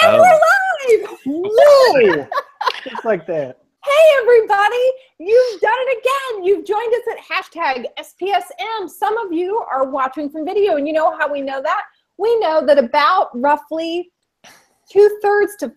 And we're live! Whoa! Just like that. Hey, everybody! You've done it again. You've joined us at hashtag SPSM. Some of you are watching from video, and you know how we know that? We know that about roughly 2/3 to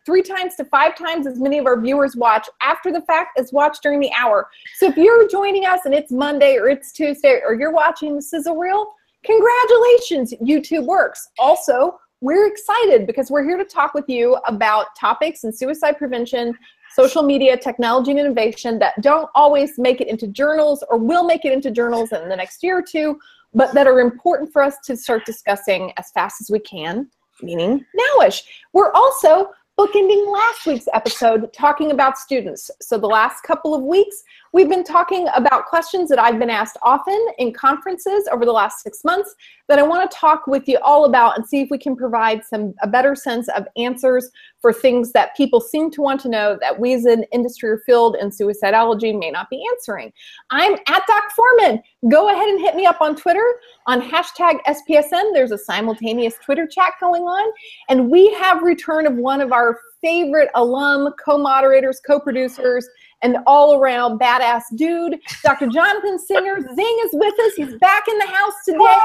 3 times to 5 times as many of our viewers watch after the fact as watch during the hour. So if you're joining us and it's Monday or it's Tuesday or you're watching the sizzle reel, congratulations, YouTube works. Also, we're excited because we're here to talk with you about topics in suicide prevention, social media, technology, and innovation that don't always make it into journals or will make it into journals in the next year or two, but that are important for us to start discussing as fast as we can, meaning nowish. We're also bookending last week's episode talking about students. So the last couple of weeks, we've been talking about questions that I've been asked often in conferences over the last 6 months that I want to talk with you all about and see if we can provide a better sense of answers for things that people seem to want to know that we as an industry or field in suicidology may not be answering. I'm at Doc Foreman. Go ahead and hit me up on Twitter on hashtag SPSM. There's a simultaneous Twitter chat going on. And we have return of one of our favorite alum, co-moderators, co-producers, and all-around badass dude, Dr. Jonathan Singer. Zing is with us. He's back in the house today.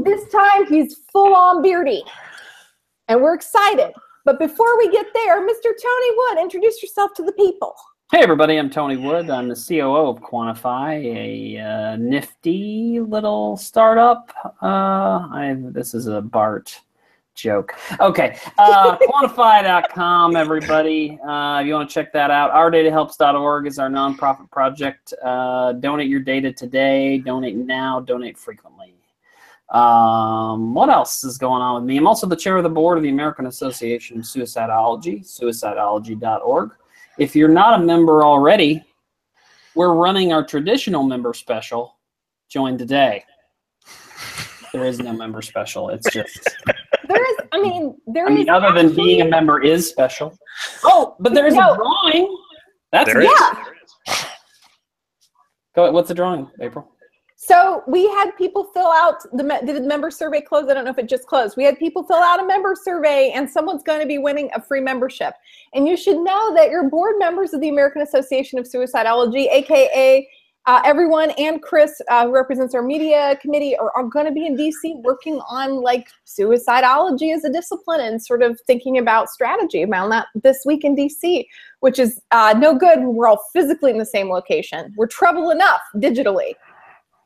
This time he's full-on beardy. And we're excited. But before we get there, Mr. Tony Wood, introduce yourself to the people. Hey everybody, I'm Tony Wood. I'm the COO of Quantify, a nifty little startup. This is a BART joke. Okay, quantify.com, everybody. If you want to check that out, ourdatahelps.org is our nonprofit project. Donate your data today, donate now, donate frequently. What else is going on with me? I'm also the chair of the board of the American Association of Suicidology, suicidology.org. If you're not a member already, we're running our traditional member special, Join Today. There is no member special. It's just... other than being a member is special. Oh, but there is a drawing. That's there is. Go ahead. What's the drawing, April? So we had people fill out did the member survey close? I don't know if it just closed. We had people fill out a member survey, and someone's going to be winning a free membership. And you should know that your board members of the American Association of Suicidology, aka everyone, and Chris, who represents our media committee, are going to be in DC working on like suicidology as a discipline and sort of thinking about strategy around that this week in DC, which is no good when we're all physically in the same location. We're trouble enough digitally.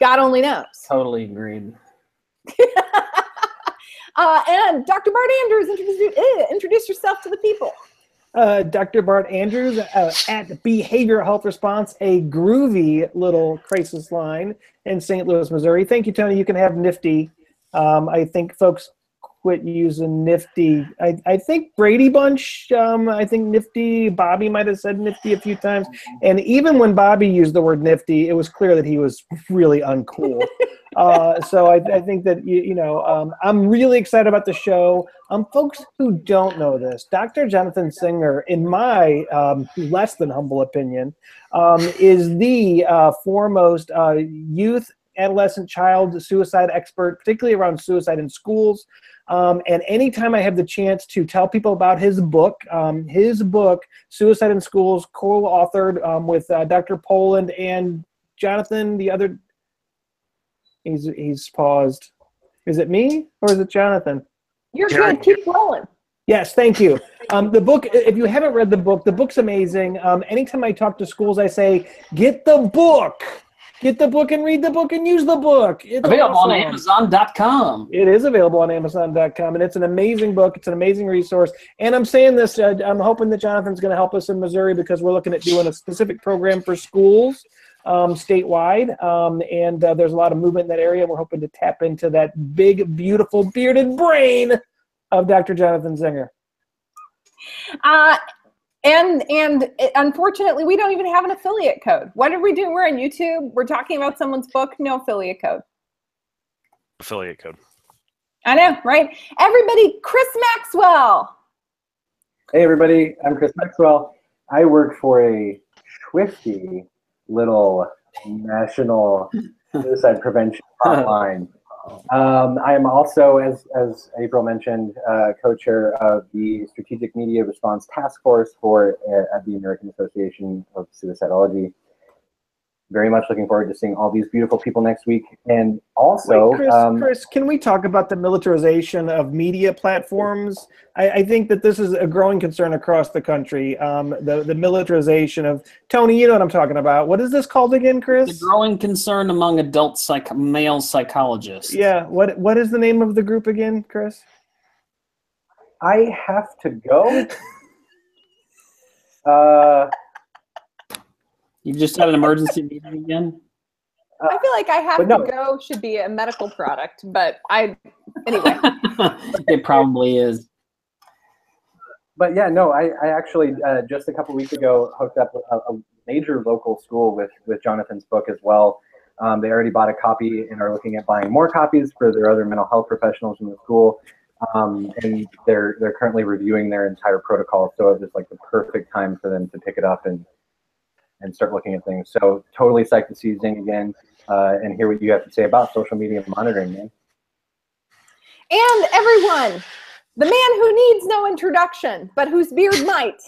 God only knows. Totally agreed. And Dr. Bart Andrews, introduce yourself to the people. Dr. Bart Andrews at Behavioral Health Response, a groovy little crisis line in St. Louis, Missouri. Thank you, Tony. You can have Nifty. I think folks quit using Nifty. I think Brady Bunch, I think Nifty, Bobby might have said Nifty a few times. And even when Bobby used the word Nifty, it was clear that he was really uncool. So I think that, I'm really excited about the show. Folks who don't know this, Dr. Jonathan Singer, in my less than humble opinion, is the foremost youth, adolescent, child suicide expert, particularly around suicide in schools. And anytime I have the chance to tell people about his book, Suicide in Schools, co-authored with Dr. Poland and Jonathan, the other, he's paused. Is it me or is it Jonathan? You're good. Keep rolling. Yes, thank you. The book, if you haven't read the book's amazing. Anytime I talk to schools, I say, get the book. Get the book and read the book and use the book. It's available awesome. on Amazon.com. It is available on Amazon.com, and it's an amazing book. It's an amazing resource. And I'm saying this, I'm hoping that Jonathan's going to help us in Missouri because we're looking at doing a specific program for schools statewide. And there's a lot of movement in that area. We're hoping to tap into that big, beautiful, bearded brain of Dr. Jonathan Singer. And unfortunately, we don't even have an affiliate code. What are we doing? We're on YouTube. We're talking about someone's book. No affiliate code. Affiliate code. I know, right? Everybody, Chris Maxwell. Hey, everybody. I'm Chris Maxwell. I work for a swifty little national suicide prevention hotline I am also, as April mentioned, co-chair of the Strategic Media Response Task Force for at the American Association of Suicidology. Very much looking forward to seeing all these beautiful people next week. And also, wait, Chris, can we talk about the militarization of media platforms? I think that this is a growing concern across the country. The militarization of, Tony, you know what I'm talking about. What is this called again, Chris? The growing concern among adult male psychologists. Yeah. What is the name of the group again, Chris? I have to go. You just had an emergency meeting again? I feel like I have no. to go should be a medical product, but anyway. It probably is. But yeah, no, I actually just a couple weeks ago hooked up a major local school with Jonathan's book as well. They already bought a copy and are looking at buying more copies for their other mental health professionals in the school. And they're currently reviewing their entire protocol, so it was like the perfect time for them to pick it up and start looking at things. So totally psyched to see Zing again and hear what you have to say about social media monitoring, man. And everyone, the man who needs no introduction, but whose beard might,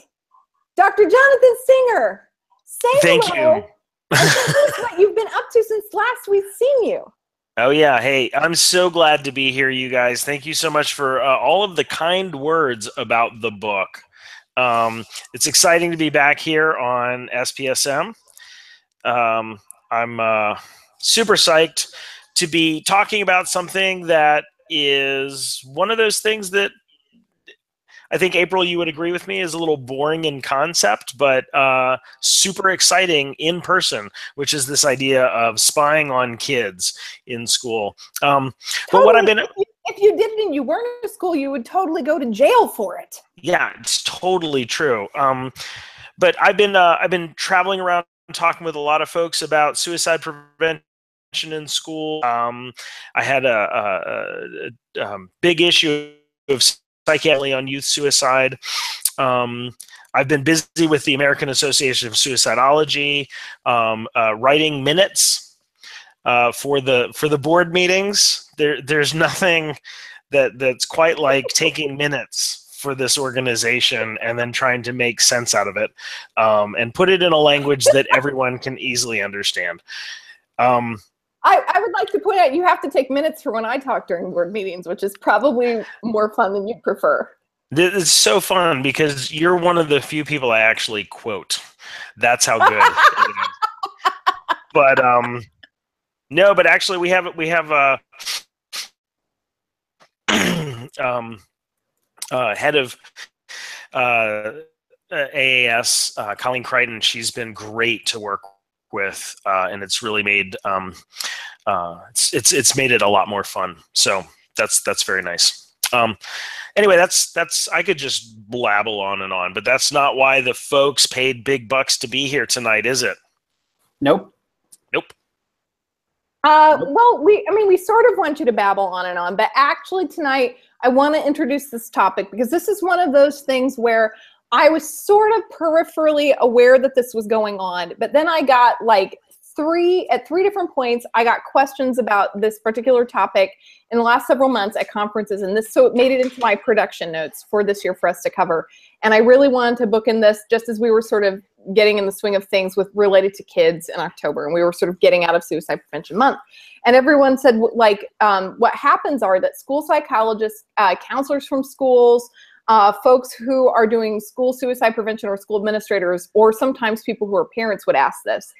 Dr. Jonathan Singer. Say Thank hello. you. And tell us what you've been up to since last we've seen you. Oh, yeah. Hey, I'm so glad to be here, you guys. Thank you so much for all of the kind words about the book. It's exciting to be back here on SPSM. I'm super psyched to be talking about something that is one of those things that I think, April, you would agree with me, is a little boring in concept, but super exciting in person, which is this idea of spying on kids in school. Totally. But what I've been... If you did it and you weren't in school, you would totally go to jail for it. Yeah, it's totally true. But I've been traveling around talking with a lot of folks about suicide prevention in school. I had a big issue of psychiatry on youth suicide. I've been busy with the American Association of Suicidology, writing minutes for the board meetings. There's nothing that's quite like taking minutes for this organization and then trying to make sense out of it and put it in a language that everyone can easily understand. I would like to point out you have to take minutes for when I talk during board meetings, which is probably more fun than you'd prefer. It's so fun because you're one of the few people I actually quote. That's how good it is. But no, but actually we have head of AAS, Colleen Crichton. She's been great to work with, and it's really made it's made it a lot more fun. So that's very nice. Anyway, that's I could just blabble on and on, but that's not why the folks paid big bucks to be here tonight, is it? Nope. Nope. Well, we sort of want you to babble on and on, but actually tonight I want to introduce this topic because this is one of those things where I was sort of peripherally aware that this was going on, but then I got like at three different points, I got questions about this particular topic in the last several months at conferences, and so it made it into my production notes for this year for us to cover. And I really wanted to book in this just as we were sort of getting in the swing of things with related to kids in October, and we were sort of getting out of Suicide Prevention Month. And everyone said, like, what happens are that school psychologists, counselors from schools, folks who are doing school suicide prevention or school administrators, or sometimes people who are parents would ask this.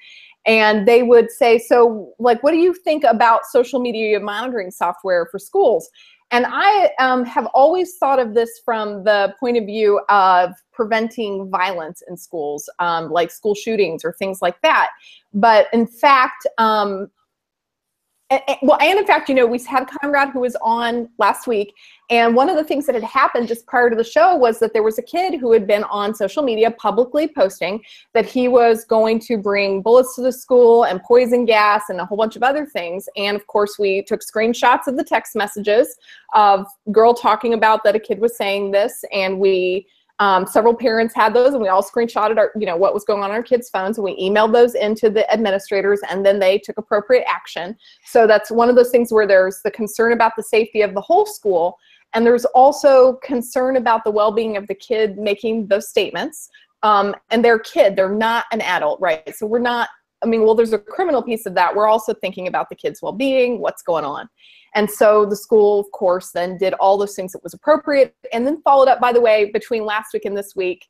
And they would say, so like, what do you think about social media monitoring software for schools? And I have always thought of this from the point of view of preventing violence in schools, like school shootings or things like that. But in fact, in fact, you know, we had Conrad who was on last week, and one of the things that had happened just prior to the show was that there was a kid who had been on social media publicly posting that he was going to bring bullets to the school and poison gas and a whole bunch of other things. And of course, we took screenshots of the text messages of girl talking about that a kid was saying this, and we Several parents had those, and we all screenshotted our, what was going on our kids' phones, and we emailed those into the administrators, and then they took appropriate action. So that's one of those things where there's the concern about the safety of the whole school, and there's also concern about the well-being of the kid making those statements. And they're a kid, they're not an adult, right? So we're not, well, there's a criminal piece of that. We're also thinking about the kid's well-being, what's going on. And so the school, of course, then did all those things that was appropriate, and then followed up, by the way, between last week and this week,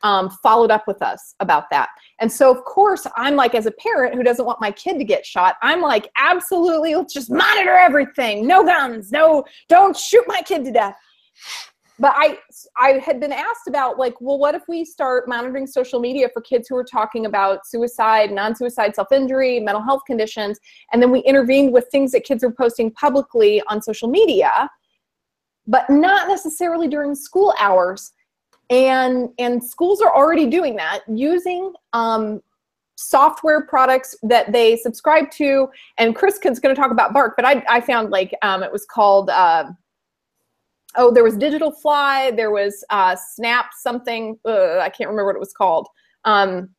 followed up with us about that. And so, of course, I'm like, as a parent who doesn't want my kid to get shot, I'm like, absolutely, let's just monitor everything. No guns, no, don't shoot my kid to death. But I had been asked about, like, well, what if we start monitoring social media for kids who are talking about suicide, non-suicide, self-injury, mental health conditions, and then we intervened with things that kids are posting publicly on social media, but not necessarily during school hours. And schools are already doing that using software products that they subscribe to. And Chris is going to talk about Bark, but I found, like, it was called... there was Digital Fly, there was Snap something, I can't remember what it was called. And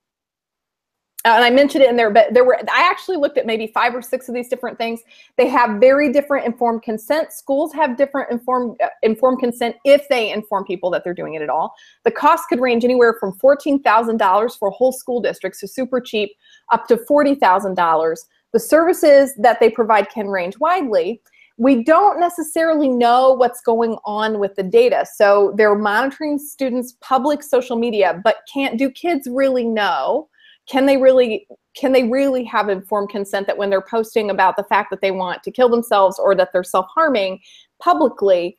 I mentioned it in there, but I actually looked at maybe 5 or 6 of these different things. They have very different informed consent. Schools have different informed consent if they inform people that they're doing it at all. The cost could range anywhere from $14,000 for a whole school district, so super cheap, up to $40,000. The services that they provide can range widely. We don't necessarily know what's going on with the data. So they're monitoring students' public social media, but do kids really know? Can they really have informed consent that when they're posting about the fact that they want to kill themselves or that they're self-harming publicly,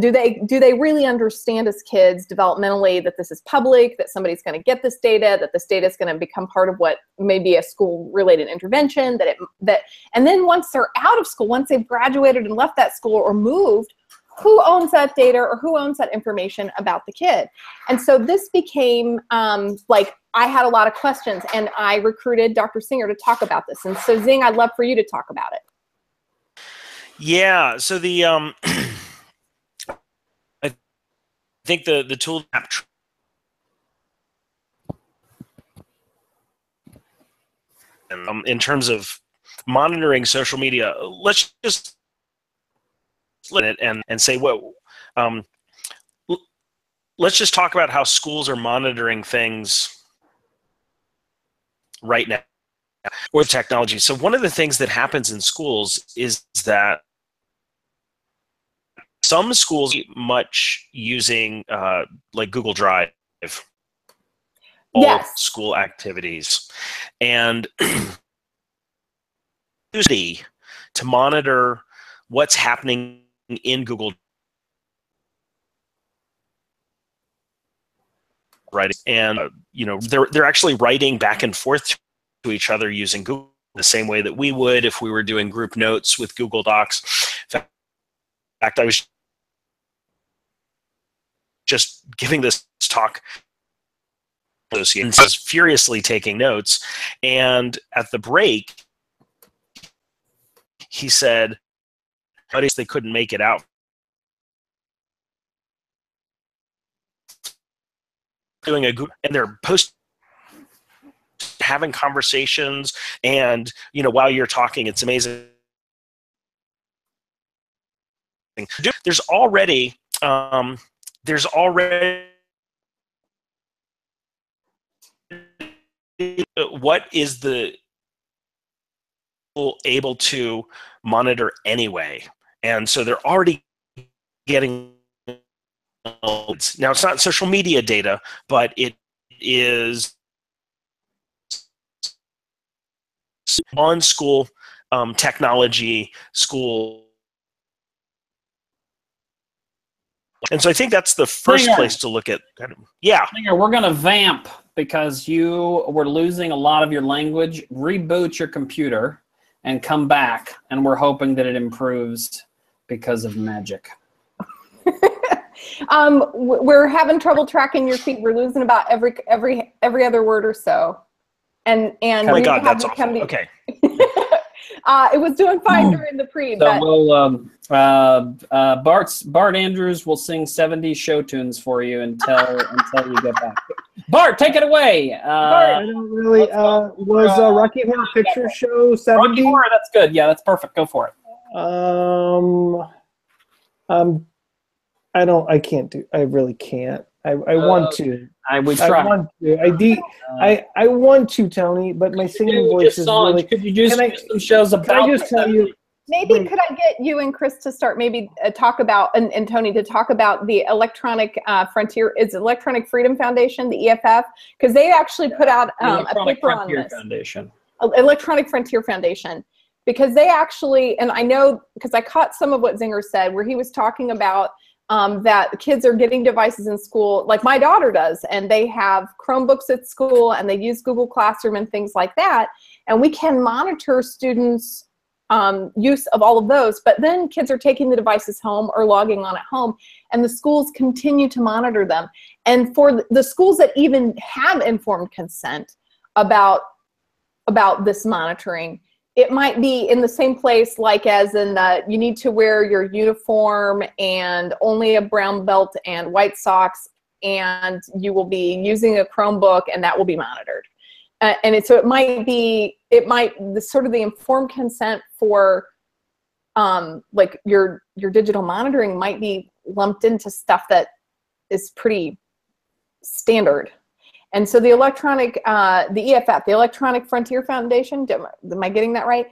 do they really understand as kids developmentally that this is public, that somebody's going to get this data, that this data is going to become part of what may be a school-related intervention, and then once they're out of school, once they've graduated and left that school or moved, who owns that data or who owns that information about the kid? And so this became like, I had a lot of questions, and I recruited Dr. Singer to talk about this. And so Zing, I'd love for you to talk about it. Yeah, so the I think the tool in terms of monitoring social media, let's just let it and say what let's just talk about how schools are monitoring things right now with technology. So one of the things that happens in schools is that some schools much using like Google Drive, all yes. school activities, and to monitor what's happening in Google, right? And they're actually writing back and forth to each other using Google the same way that we would if we were doing group notes with Google Docs. In fact, I was just giving this talk, and was furiously taking notes, and at the break, he said, "Buddies, they couldn't make it out." Doing a Google, and they're having conversations, and while you're talking, it's amazing. There's already what is the able to monitor anyway, and so they're already getting. Now it's not social media data, but it is on school technology, school. And so I think that's the first place to look at. Yeah. We're going to vamp because you were losing a lot of your language. Reboot your computer and come back, and we're hoping that it improves because of magic. We're having trouble tracking your feet. We're losing about every other word or so. And oh my God, that's awful. Okay. It was doing fine during the pre. So But we'll Bart Andrews will sing 70s show tunes for you until you get back. Bart, take it away. I don't really. Was Rocky Horror Picture Show 70? Rocky Horror, that's good. Yeah, that's perfect. Go for it. I don't. I can't do. I really can't. I want to. I would try. I want to. I want to, Tony, but my singing voice is really. Could you do some shows about? Can I just tell you? maybe could I get you and Chris to start maybe talk about, and Tony to talk about the Electronic Frontier, is Electronic Freedom Foundation, the EFF, because they actually put out a paper on this. Foundation. Electronic Frontier Foundation, because they actually, and I know because I caught some of what Zinger said, where he was talking about that kids are getting devices in school, like my daughter does, and they have Chromebooks at school and they use Google Classroom and things like that, and we can monitor students' use of all of those, but then kids are taking the devices home or logging on at home, and the schools continue to monitor them. And for the schools that even have informed consent about this monitoring, it might be in the same place, like as in you need to wear your uniform and only a brown belt and white socks, and you will be using a Chromebook, and that will be monitored. So it might the sort of the informed consent for like your digital monitoring might be lumped into stuff that is pretty standard. And so the electronic, the EFF, the Electronic Frontier Foundation, am I getting that right?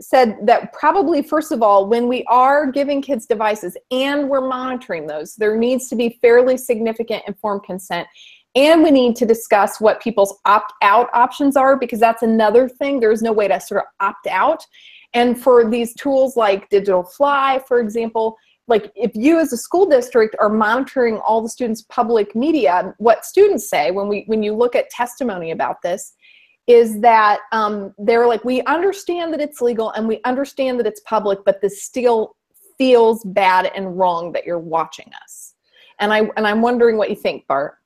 Said that probably, first of all, when we are giving kids devices and we're monitoring those, there needs to be fairly significant informed consent. And we need to discuss what people's opt-out options are, because that's another thing. There's no way to sort of opt out. And for these tools like Digital Fly, for example, like if you as a school district are monitoring all the students' public media, what students say when you look at testimony about this is that they're like, we understand that it's legal and we understand that it's public, but this still feels bad and wrong that you're watching us. And I'm wondering what you think, Bart.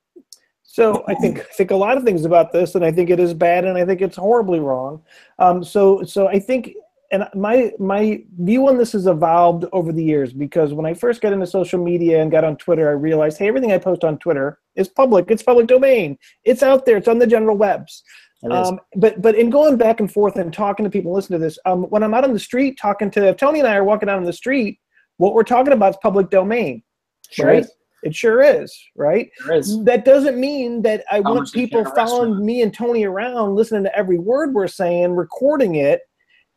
So I think a lot of things about this, and I think it is bad, and I think it's horribly wrong. So I think, and my view on this has evolved over the years, because when I first got into social media and got on Twitter, I realized, hey, everything I post on Twitter is public. It's public domain. It's out there. It's on the general webs. But in going back and forth and talking to people, listen to this. When I'm out on the street talking to Tony and I are walking out on the street, what we're talking about is public domain, right? It sure is, right? Sure is. That doesn't mean that I want people following me and Tony around, listening to every word we're saying, recording it,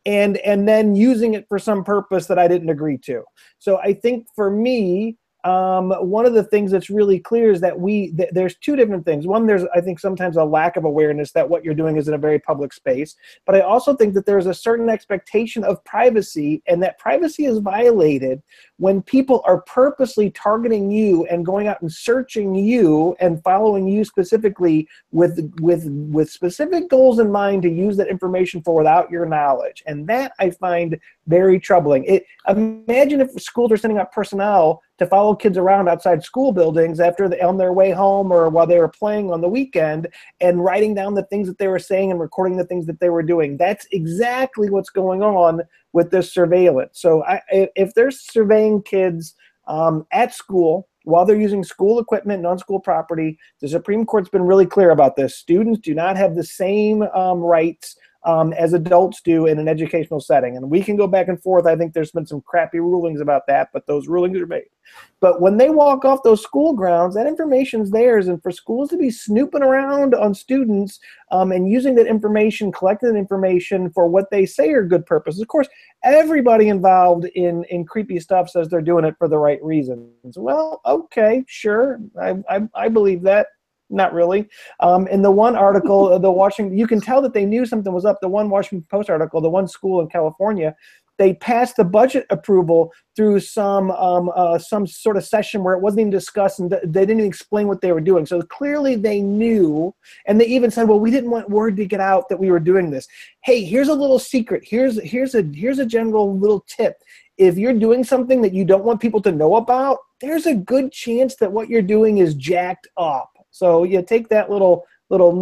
and then using it for some purpose that I didn't agree to. So I think for me, one of the things that's really clear is that there's two different things. One, there's, I think, sometimes a lack of awareness that what you're doing is in a very public space. But I also think that there's a certain expectation of privacy, and that privacy is violated when people are purposely targeting you and going out and searching you and following you specifically with specific goals in mind to use that information for without your knowledge. And that I find very troubling. Imagine if schools are sending out personnel to follow kids around outside school buildings on their way home or while they were playing on the weekend, and writing down the things that they were saying and recording the things that they were doing. That's exactly what's going on with this surveillance. So if they're surveying kids at school while they're using school equipment and on school property, the Supreme Court's been really clear about this. Students do not have the same rights as adults do in an educational setting. And we can go back and forth. I think there's been some crappy rulings about that, but those rulings are made. But when they walk off those school grounds, that information's theirs. And for schools to be snooping around on students and using that information, collecting that information for what they say are good purposes. Of course, everybody involved in creepy stuff says they're doing it for the right reasons. Well, okay, sure. I believe that. Not really. In the one article, you can tell that they knew something was up. The one Washington Post article, the one school in California, they passed the budget approval through some sort of session where it wasn't even discussed, and they didn't even explain what they were doing. So clearly they knew, and they even said, well, we didn't want word to get out that we were doing this. Hey, here's a little secret. Here's a general little tip. If you're doing something that you don't want people to know about, there's a good chance that what you're doing is jacked up. So you take that little little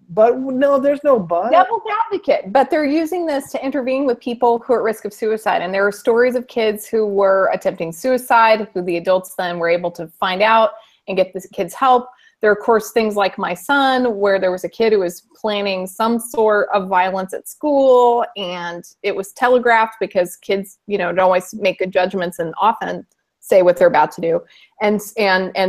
but no, there's no but. Devil's advocate, but they're using this to intervene with people who are at risk of suicide. And there are stories of kids who were attempting suicide, who the adults then were able to find out and get the kids help. There are, of course, things like my son, where there was a kid who was planning some sort of violence at school, and it was telegraphed because kids, don't always make good judgments and often say what they're about to do. And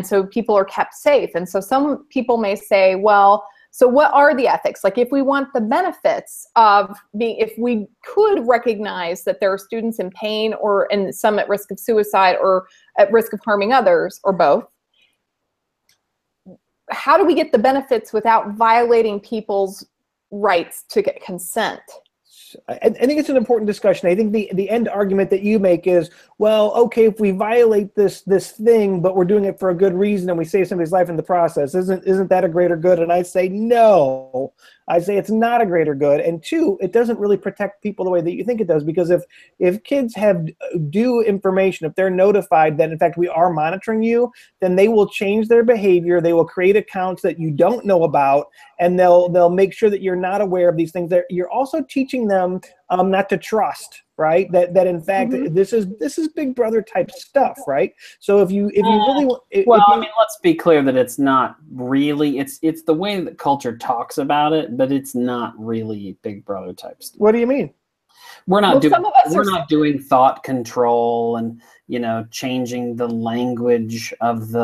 so people are kept safe. And so some people may say, well, so what are the ethics? Like, if we want the benefits of if we could recognize that there are students in pain and some at risk of suicide or at risk of harming others, or both, how do we get the benefits without violating people's rights to get consent? I think it's an important discussion. I think the end argument that you make is, well, okay, if we violate this thing, but we're doing it for a good reason and we save somebody's life in the process, isn't that a greater good? And I say no. I say it's not a greater good. And two, it doesn't really protect people the way that you think it does, because if kids have due information, if they're notified that in fact we are monitoring you, then they will change their behavior. They will create accounts that you don't know about, and they'll make sure that you're not aware of these things. You're also teaching them not to trust, right? That in fact this is Big Brother type stuff, right? So if you really I mean, let's be clear that it's not really, it's the way that culture talks about it, but it's not really Big Brother type stuff. What do you mean? We're not doing thought control and changing the language of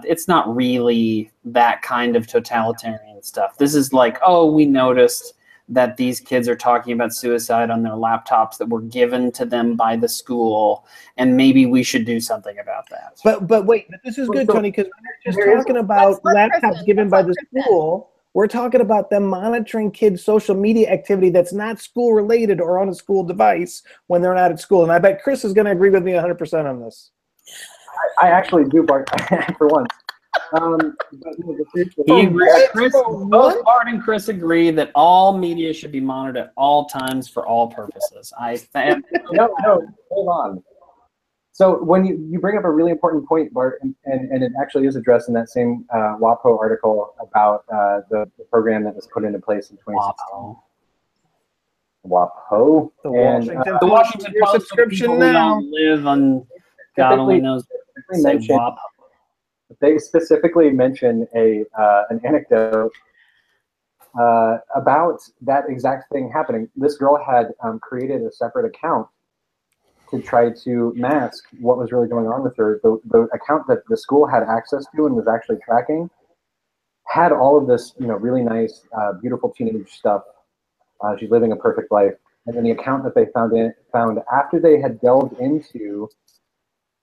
it's not really that kind of totalitarian stuff. This is like, oh, we noticed that these kids are talking about suicide on their laptops that were given to them by the school, and maybe we should do something about that. But wait, this is good, Tony, because we're not just talking about laptops given by the school. We're talking about them monitoring kids' social media activity that's not school related or on a school device when they're not at school. And I bet Chris is going to agree with me 100% on this. I actually do, Bart, for once. Both Bart and Chris agree that all media should be monitored at all times for all purposes. No, hold on. So when you bring up a really important point, Bart, and it actually is addressed in that same WAPO article about the program that was put into place in 2016. WAPO. The Washington Post subscription now. Live on God only knows. They specifically mention an anecdote about that exact thing happening. This girl had created a separate account to try to mask what was really going on with her. The account that the school had access to and was actually tracking had all of this, really nice, beautiful teenage stuff. She's living a perfect life. And then the account that they found after they had delved into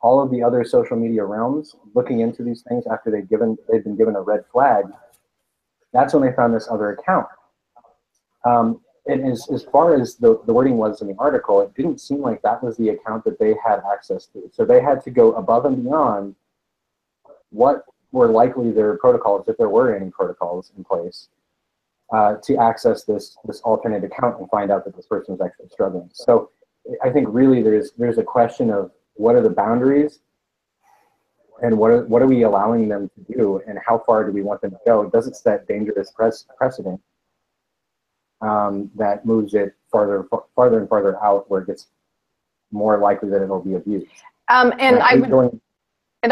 all of the other social media realms, looking into these things after they'd been given a red flag, that's when they found this other account. And as far as the wording was in the article, it didn't seem like that was the account that they had access to. So they had to go above and beyond what were likely their protocols, if there were any protocols in place, to access this alternate account and find out that this person was actually struggling. So I think really there's a question of what are the boundaries and what are we allowing them to do, and how far do we want them to go? Does it set dangerous precedent that moves it farther and farther out, where it gets more likely that it'll be abused? And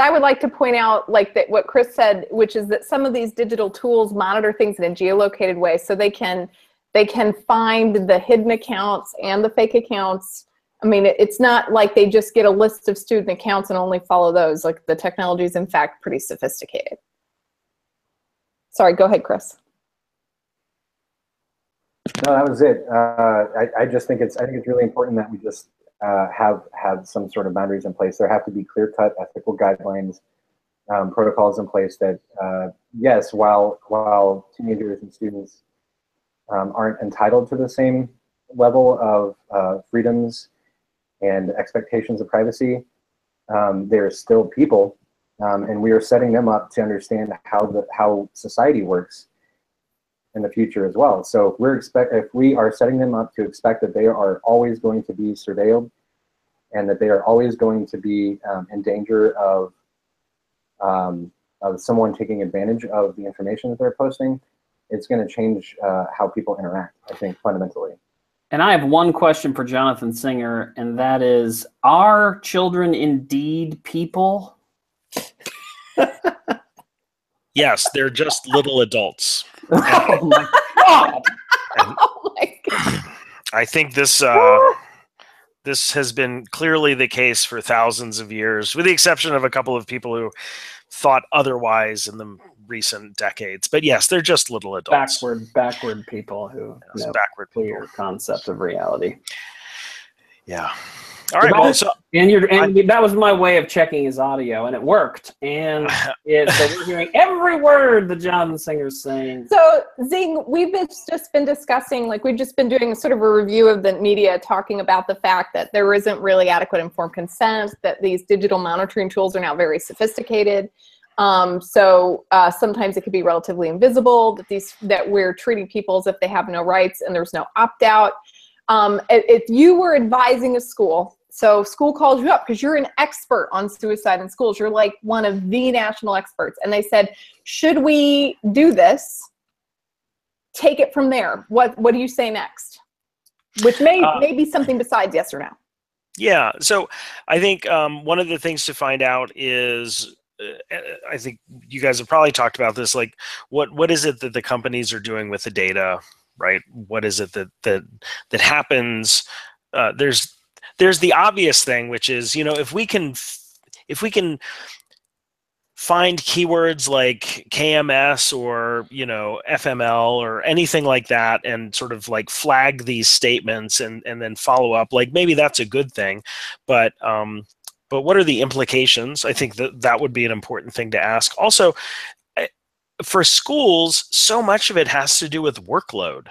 I would like to point out, like, that what Chris said, which is that some of these digital tools monitor things in a geolocated way, so they can find the hidden accounts and the fake accounts. I mean, it's not like they just get a list of student accounts and only follow those. Like, the technology is in fact pretty sophisticated. Sorry, go ahead, Chris. No, that was it. I just think it's really important that we just have some sort of boundaries in place. There have to be clear-cut ethical guidelines, protocols in place that, yes, while teenagers and students aren't entitled to the same level of freedoms and expectations of privacy, they're still people, and we are setting them up to understand how society works in the future as well. So if we are setting them up to expect that they are always going to be surveilled, and that they are always going to be in danger of someone taking advantage of the information that they're posting, it's going to change how people interact, I think, fundamentally. And I have one question for Jonathan Singer, and that is, are children indeed people? Yes, they're just little adults. Oh my God! Oh my God. I think this this has been clearly the case for thousands of years, with the exception of a couple of people who thought otherwise in the recent decades. But yes, they're just little adults. Backward people who Yes, have backward clear people. concept of reality. Yeah. All right. Well, so that was my way of checking his audio, and it worked. And so we're hearing every word that Jonathan Singer's saying. So, Zing, we've just been discussing, like, we've just been doing sort of a review of the media, talking about the fact that there isn't really adequate informed consent, that these digital monitoring tools are now very sophisticated. So sometimes it could be relatively invisible, that we're treating people as if they have no rights and there's no opt-out. If you were advising a school, so school calls you up because you're an expert on suicide in schools, you're like one of the national experts, and they said, should we do this? Take it from there. What do you say next? Which may be something besides yes or no. Yeah. So I think one of the things to find out is, I think you guys have probably talked about this, like what is it that the companies are doing with the data, right? What is it that happens? There's the obvious thing, which is, if we can find keywords like KMS or FML or anything like that, and sort of like flag these statements and then follow up, like maybe that's a good thing, but what are the implications? I think that would be an important thing to ask. Also, for schools, so much of it has to do with workload.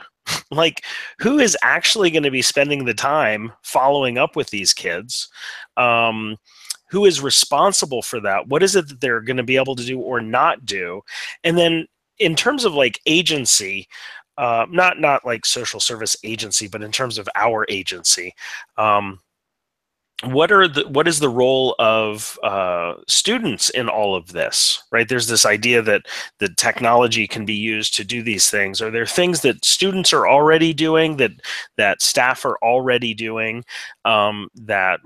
Like, who is actually going to be spending the time following up with these kids? Who is responsible for that? What is it that they're going to be able to do or not do? And then in terms of like agency, not like social service agency, but in terms of our agency, what is the role of students in all of this, right? There's this idea that the technology can be used to do these things. Are there things that students are already doing, that staff are already doing, that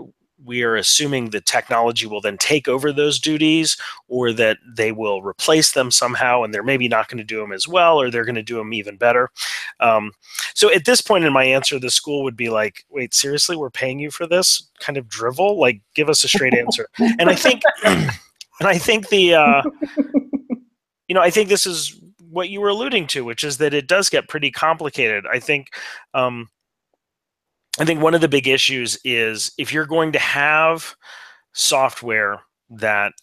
we are assuming the technology will then take over those duties, or that they will replace them somehow and they're maybe not going to do them as well, or they're going to do them even better? So at this point in my answer, the school would be like, wait, seriously, we're paying you for this kind of drivel? Like, give us a straight answer. And I think, I think this is what you were alluding to, which is that it does get pretty complicated. I think one of the big issues is, if you're going to have software that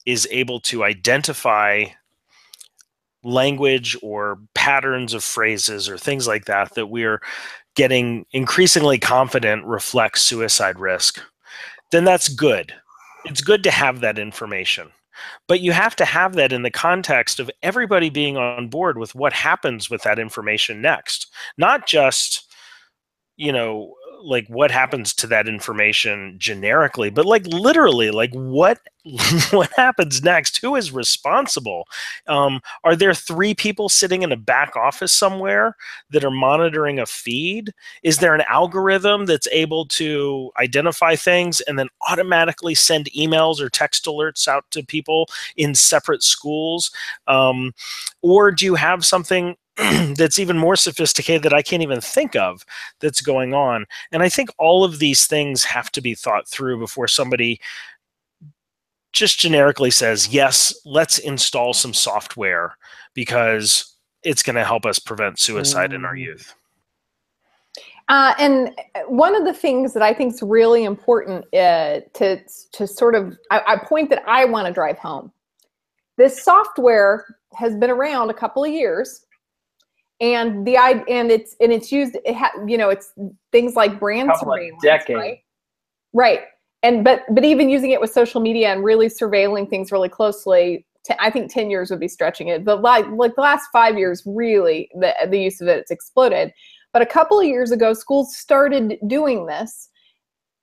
is able to identify language or patterns of phrases or things like that we're getting increasingly confident reflects suicide risk, then that's good. It's good to have that information. But you have to have that in the context of everybody being on board with what happens with that information next. Not just, like what happens to that information generically, but like literally, like what happens next? Who is responsible? Are there 3 people sitting in a back office somewhere that are monitoring a feed? Is there an algorithm that's able to identify things and then automatically send emails or text alerts out to people in separate schools? Or do you have something that's even more sophisticated that I can't even think of that's going on? And I think all of these things have to be thought through before somebody just generically says, yes, let's install some software because it's going to help us prevent suicide in our youth. And one of the things that I think is really important to sort of a point that I want to drive home. This software has been around a couple of years. And it's used. It's things like brand surveillance, right? Right. And but even using it with social media and really surveilling things really closely, I think 10 years would be stretching it. But like the last 5 years, really, the use of it's exploded. But a couple of years ago, schools started doing this,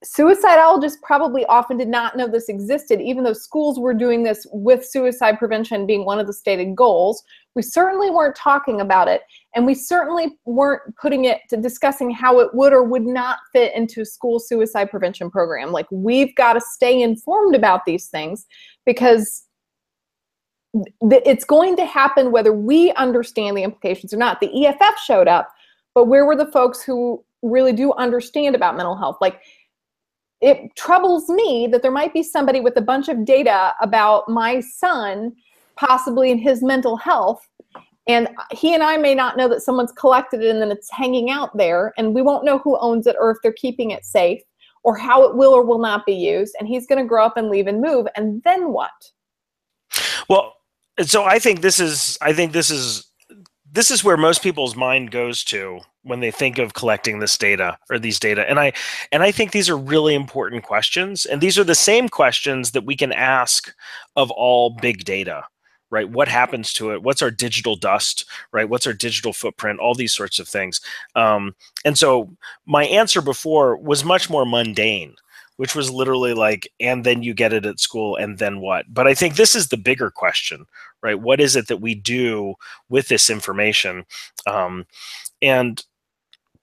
suicidologists probably often did not know this existed, even though schools were doing this with suicide prevention being one of the stated goals. We certainly weren't talking about it, and we certainly weren't putting it to discussing how it would or would not fit into a school suicide prevention program. Like, we've got to stay informed about these things, because it's going to happen whether we understand the implications or not. The EFF showed up, but where were the folks who really do understand about mental health? Like, it troubles me that there might be somebody with a bunch of data about my son possibly in his mental health, and he and I may not know that someone's collected it and then it's hanging out there, and we won't know who owns it or if they're keeping it safe or how it will or will not be used, and he's going to grow up and leave and move, and then what? Well, so I think this is where most people's mind goes to when they think of collecting this data or these data. And I think these are really important questions. And these are the same questions that we can ask of all big data, right? What happens to it? What's our digital dust, right? What's our digital footprint? All these sorts of things. And so my answer before was much more mundane, which was literally like, and then you get it at school, and then what? But I think this is the bigger question, right? What is it that we do with this information?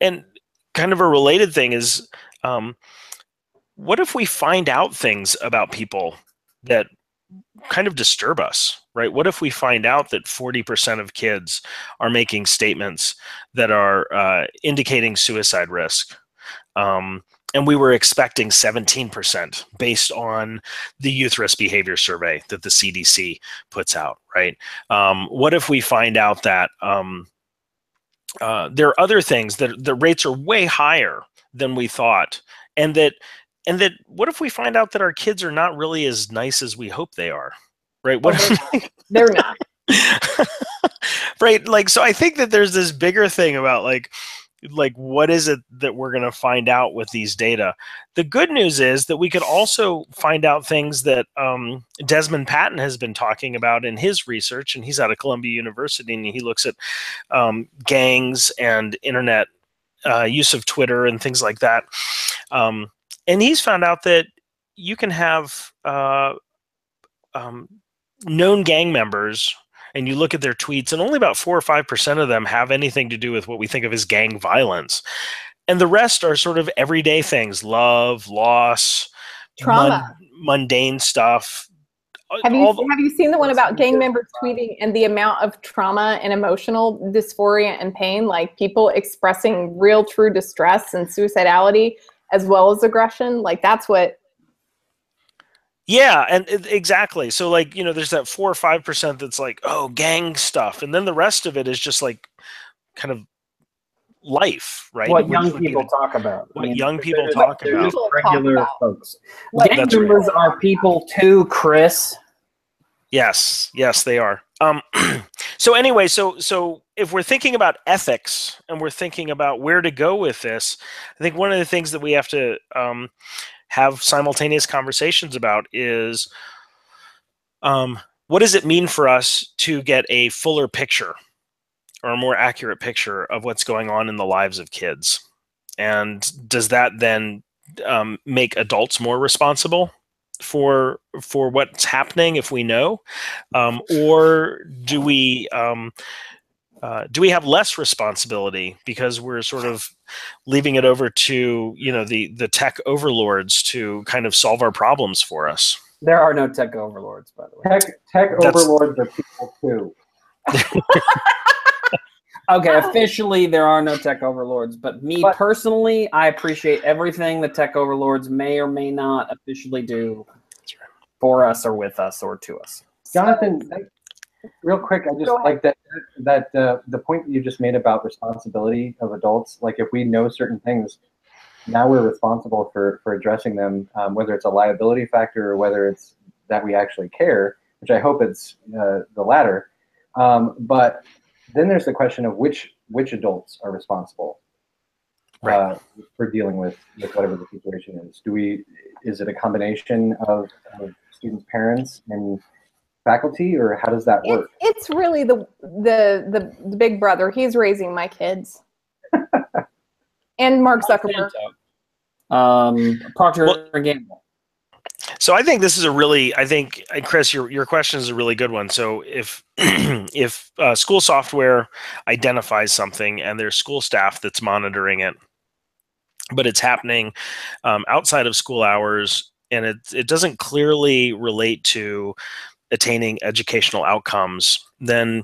And kind of a related thing is, what if we find out things about people that kind of disturb us, right? What if we find out that 40% of kids are making statements that are indicating suicide risk? And we were expecting 17% based on the Youth Risk Behavior Survey that the CDC puts out, right? What if we find out that there are other things that the rates are way higher than we thought, and that what if we find out that our kids are not really as nice as we hope they are, right? What They're not. Right? Like, so I think that there's this bigger thing about like what is it that we're going to find out with these data? The good news is that we could also find out things that Desmond Patton has been talking about in his research, and he's out of Columbia University, and he looks at gangs and internet use of Twitter and things like that. And he's found out that you can have known gang members, and you look at their tweets, and only about 4 or 5% of them have anything to do with what we think of as gang violence. And the rest are sort of everyday things: love, loss, trauma, mundane stuff. Have you seen the one about gang members tweeting and the amount of trauma and emotional dysphoria and pain, like people expressing real true distress and suicidality as well as aggression? Like, that's what. Yeah, and exactly. So, like, you know, there's that 4 or 5% that's like, oh, gang stuff, and then the rest of it is just like kind of life, right? What young people talk about. What young people talk about. Just regular folks. Gang That's members are people too, Chris. Yes, they are. So anyway, so if we're thinking about ethics and we're thinking about where to go with this, I think one of the things that we have to have simultaneous conversations about is what does it mean for us to get a fuller picture or a more accurate picture of what's going on in the lives of kids? And does that then make adults more responsible for what's happening if we know? Or do we have less responsibility because we're sort of leaving it over to, you know, the tech overlords to kind of solve our problems for us? There are no tech overlords, by the way. Tech overlords are people too. Okay, officially there are no tech overlords, but personally, I appreciate everything the tech overlords may or may not officially do for us or with us or to us. Jonathan, real quick, I just like that the point that you just made about responsibility of adults. Like, if we know certain things, now we're responsible for addressing them, whether it's a liability factor or whether it's that we actually care, which I hope it's the latter. But then there's the question of which adults are responsible for dealing with whatever the situation is. Is it a combination of students' parents and faculty, or how does that work? It's really the big brother. He's raising my kids. And Mark Zuckerberg. Procter and Gamble. So I think this is a really, I think, Chris, your question is a really good one. So if if school software identifies something and there's school staff that's monitoring it, but it's happening outside of school hours, and it doesn't clearly relate to attaining educational outcomes, then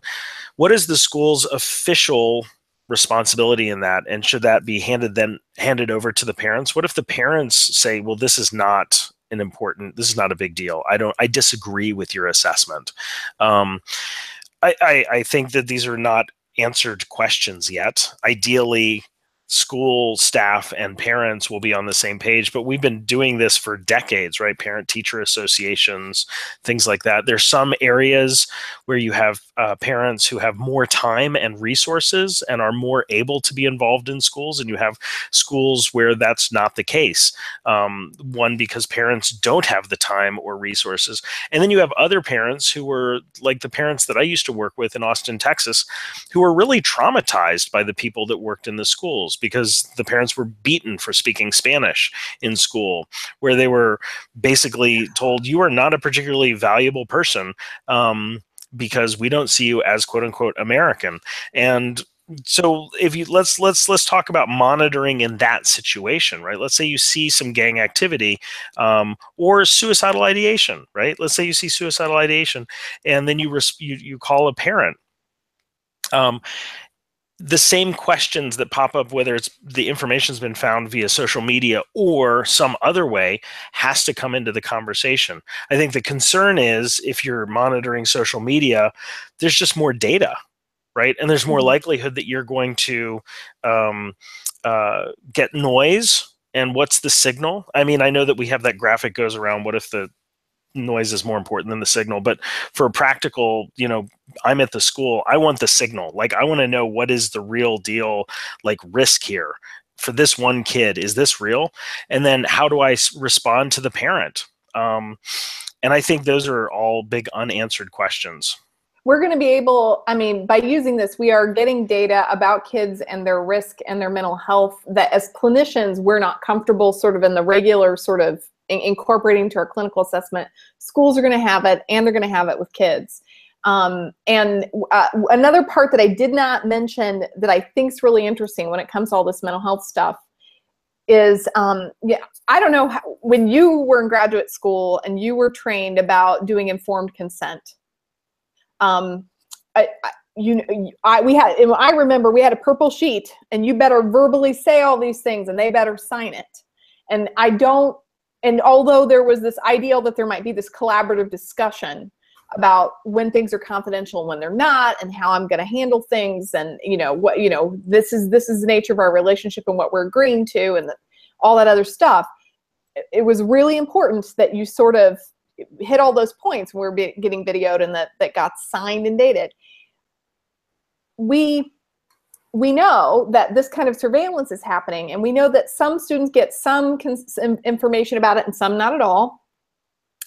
what is the school's official responsibility in that? And should that be handed over to the parents? What if the parents say, well, this is not this is not a big deal. I disagree with your assessment. I think that these are not answered questions yet. Ideally, school staff and parents will be on the same page, but we've been doing this for decades, right? Parent-teacher associations, things like that. There's some areas where you have parents who have more time and resources and are more able to be involved in schools, and you have schools where that's not the case. One, because parents don't have the time or resources. And then you have other parents who were like the parents that I used to work with in Austin, Texas, who were really traumatized by the people that worked in the schools, because the parents were beaten for speaking Spanish in school, where they were basically told, you are not a particularly valuable person because we don't see you as quote unquote American. And so if you let's talk about monitoring in that situation, right? Let's say you see some gang activity or suicidal ideation, right? Let's say you see suicidal ideation, and then you call a parent. The same questions that pop up, whether it's the information's been found via social media or some other way, has to come into the conversation. I think the concern is if you're monitoring social media, there's just more data, right? And there's more likelihood that you're going to get noise. And what's the signal? I mean, I know that we have that graphic goes around, what if the noise is more important than the signal? But for practical, I'm at the school, I want the signal. Like, I want to know what is the real deal, like risk here for this one kid. Is this real? And then how do I respond to the parent? And I think those are all big unanswered questions. We're going to be able, by using this, we are getting data about kids and their risk and their mental health that as clinicians, we're not comfortable sort of in the regular sort of incorporating to our clinical assessment. Schools are going to have it, and they're going to have it with kids. Another part that I did not mention that I think is really interesting when it comes to all this mental health stuff is, I don't know when you were in graduate school and you were trained about doing informed consent. I remember we had a purple sheet, and you better verbally say all these things, and they better sign it. And although there was this ideal that there might be this collaborative discussion about when things are confidential and when they're not, and how I'm going to handle things, and this is the nature of our relationship and what we're agreeing to, and all that other stuff. It was really important that you sort of hit all those points when we're getting videoed and that got signed and dated. We know that this kind of surveillance is happening, and we know that some students get some information about it and some not at all,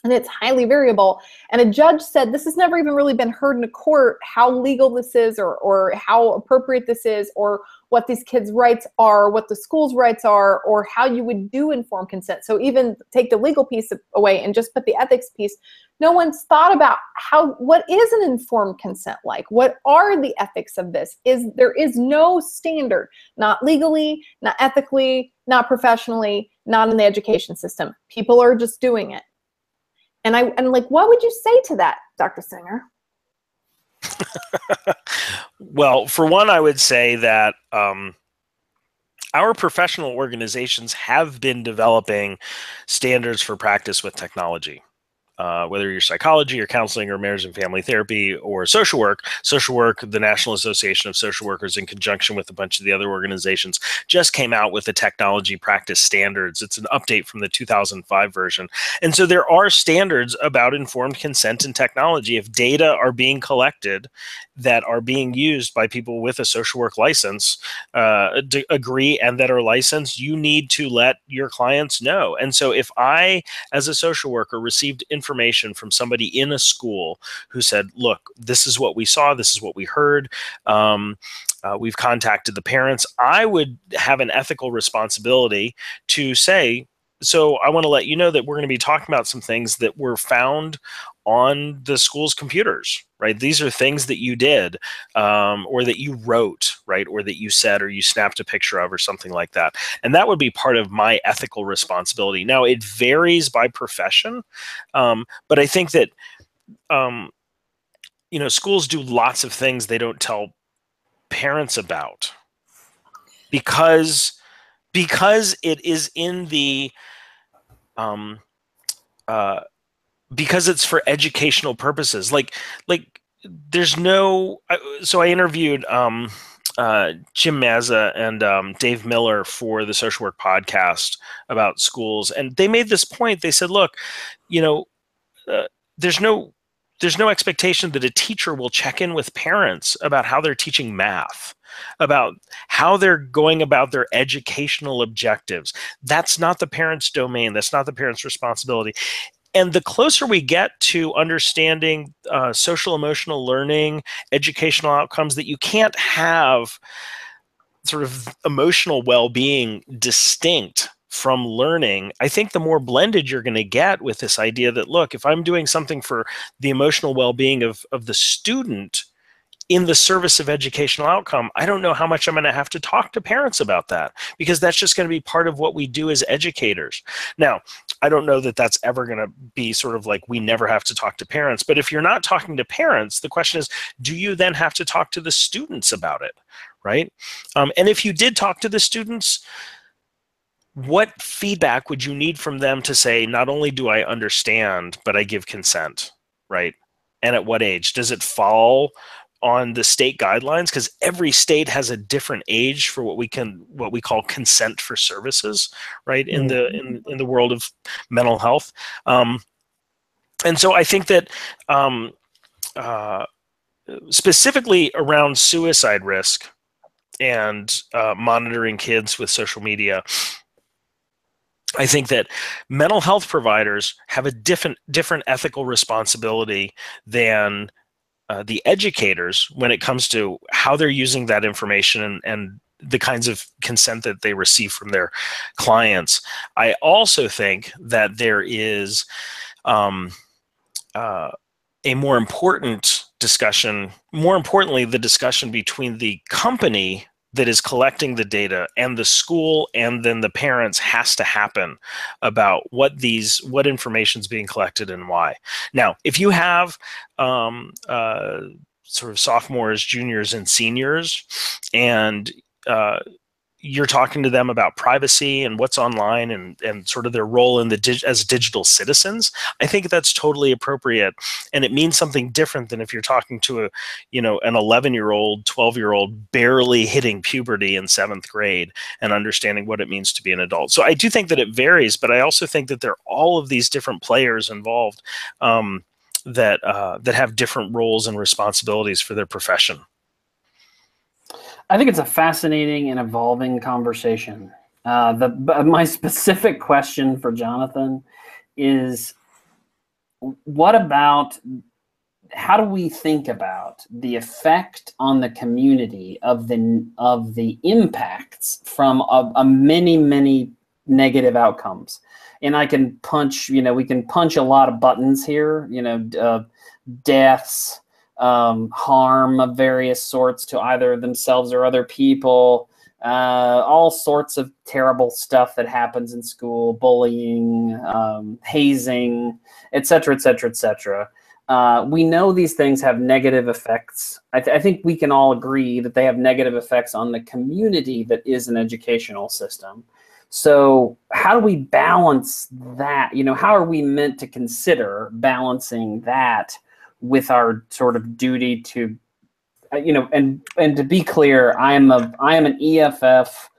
and it's highly variable. And a judge said this has never even really been heard in a court, how legal this is, or how appropriate this is, or what these kids' rights are, what the school's rights are, or how you would do informed consent. So even take the legal piece away and just put the ethics piece. No one's thought about what is an informed consent like? What are the ethics of this? There is no standard, not legally, not ethically, not professionally, not in the education system. People are just doing it. And what would you say to that, Dr. Singer? Well, for one, I would say that our professional organizations have been developing standards for practice with technology. Whether you're psychology or counseling or marriage and family therapy or social work, the National Association of Social Workers, in conjunction with a bunch of the other organizations, just came out with the technology practice standards. It's an update from the 2005 version. And so there are standards about informed consent and technology. If data are being collected that are being used by people with a social work license, agree, and that are licensed, you need to let your clients know. And so if I, as a social worker, received information from somebody in a school who said, look, this is what we saw, this is what we heard, we've contacted the parents, I would have an ethical responsibility to say, so I want to let you know that we're going to be talking about some things that were found on the school's computers, right? These are things that you did, or that you wrote, right? Or that you said, or you snapped a picture of, or something like that. And that would be part of my ethical responsibility. Now, it varies by profession, but I think that, schools do lots of things they don't tell parents about because it is in the because it's for educational purposes. Like there's no. So I interviewed Jim Mazza and Dave Miller for the Social Work Podcast about schools, and they made this point. They said, "Look, there's no expectation that a teacher will check in with parents about how they're teaching math, about how they're going about their educational objectives. That's not the parent's domain. That's not the parent's responsibility." And the closer we get to understanding social emotional learning, educational outcomes, that you can't have sort of emotional well-being distinct from learning, I think the more blended you're going to get with this idea that, look, if I'm doing something for the emotional well-being of the student in the service of educational outcome, I don't know how much I'm going to have to talk to parents about that, because that's just going to be part of what we do as educators. Now, I don't know that that's ever going to be sort of like we never have to talk to parents, but if you're not talking to parents, the question is, do you then have to talk to the students about it, right? And if you did talk to the students, what feedback would you need from them to say, not only do I understand, but I give consent, right? And at what age? Does it fall on the state guidelines? Because every state has a different age for what we call consent for services, right? In the world of mental health. And so I think that specifically around suicide risk and monitoring kids with social media, I think that mental health providers have a different ethical responsibility than the educators when it comes to how they're using that information and the kinds of consent that they receive from their clients. I also think that there is a more important discussion, more importantly, the discussion between the company that is collecting the data and the school, and then the parents, has to happen about what information is being collected and why. Now, if you have sort of sophomores, juniors, and seniors, and you're talking to them about privacy and what's online and sort of their role in as digital citizens, I think that's totally appropriate. And it means something different than if you're talking to an 11-year-old, 12-year-old barely hitting puberty in 7th grade and understanding what it means to be an adult. So I do think that it varies, but I also think that there are all of these different players involved that have different roles and responsibilities for their profession. I think it's a fascinating and evolving conversation. My specific question for Jonathan is, how do we think about the effect on the community of the impacts from a many negative outcomes? And I can punch, we can punch a lot of buttons here, deaths, harm of various sorts to either themselves or other people, all sorts of terrible stuff that happens in school, bullying, hazing, et cetera, et cetera, et cetera. We know these things have negative effects. I think we can all agree that they have negative effects on the community that is an educational system. So how do we balance that? How are we meant to consider balancing that with our sort of duty to, and to be clear, I am an EFF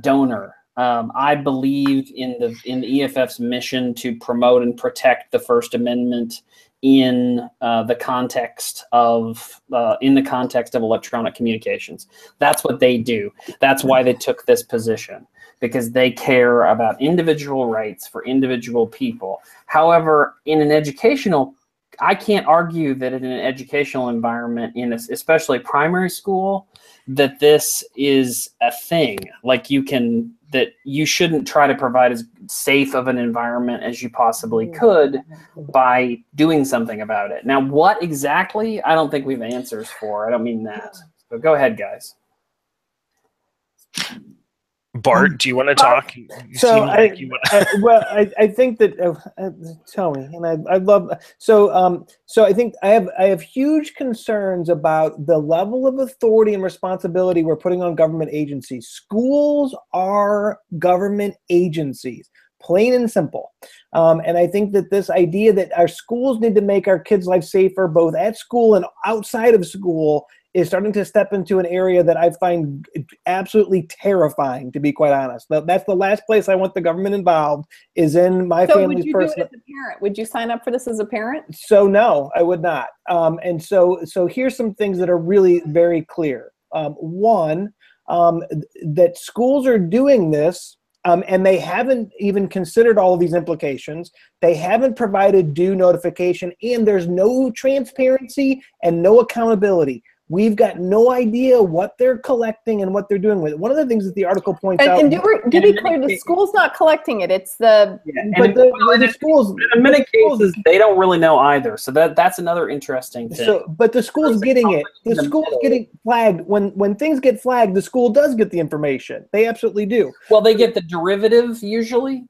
donor. I believe in the EFF's mission to promote and protect the First Amendment in the context of electronic communications. That's what they do. That's why they took this position, because they care about individual rights for individual people. However, in an educational, I can't argue that in an educational environment, especially primary school, that this is a thing. Like that you shouldn't try to provide as safe of an environment as you possibly could by doing something about it. Now, what exactly? I don't think we have answers for. I don't mean that. So go ahead, guys. Bart, do you want to talk? You So like I think that Tony, and I love so I think I have huge concerns about the level of authority and responsibility we're putting on government agencies. Schools are government agencies, plain and simple. And I think that this idea that our schools need to make our kids' life safer, both at school and outside of school, is starting to step into an area that I find absolutely terrifying, to be quite honest. That's the last place I want the government involved, is in my family's personal. So would you do it as a parent? Would you sign up for this as a parent? So no, I would not. And so here's some things that are really very clear. One, that schools are doing this, and they haven't even considered all of these implications. They haven't provided due notification, and there's no transparency and no accountability. We've got no idea what they're collecting and what they're doing with it. One of the things that the article points out. And to be clear, the school's not collecting it. It's the. Yeah, but the schools. In many cases, they don't really know either. So that's another interesting thing. So, but the school's getting it. The school's getting flagged. When things get flagged, the school does get the information. They absolutely do. Well, they get the derivative usually.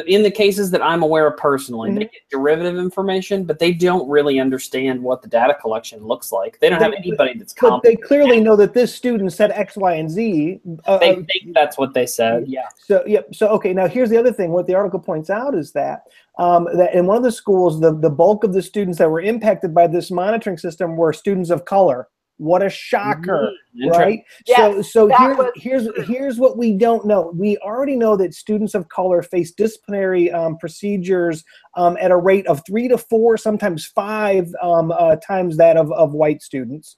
In the cases that I'm aware of personally, they get derivative information, but they don't really understand what the data collection looks like. They don't have anybody that's competent. But they clearly know that this student said X, Y, and Z. They think that's what they said. Yeah. So So okay. Now here's the other thing. What the article points out is that that in one of the schools, the bulk of the students that were impacted by this monitoring system were students of color. What a shocker, right? Yes, so here's what we don't know. We already know that students of color face disciplinary procedures at a rate of 3 to 4, sometimes 5 times that of white students.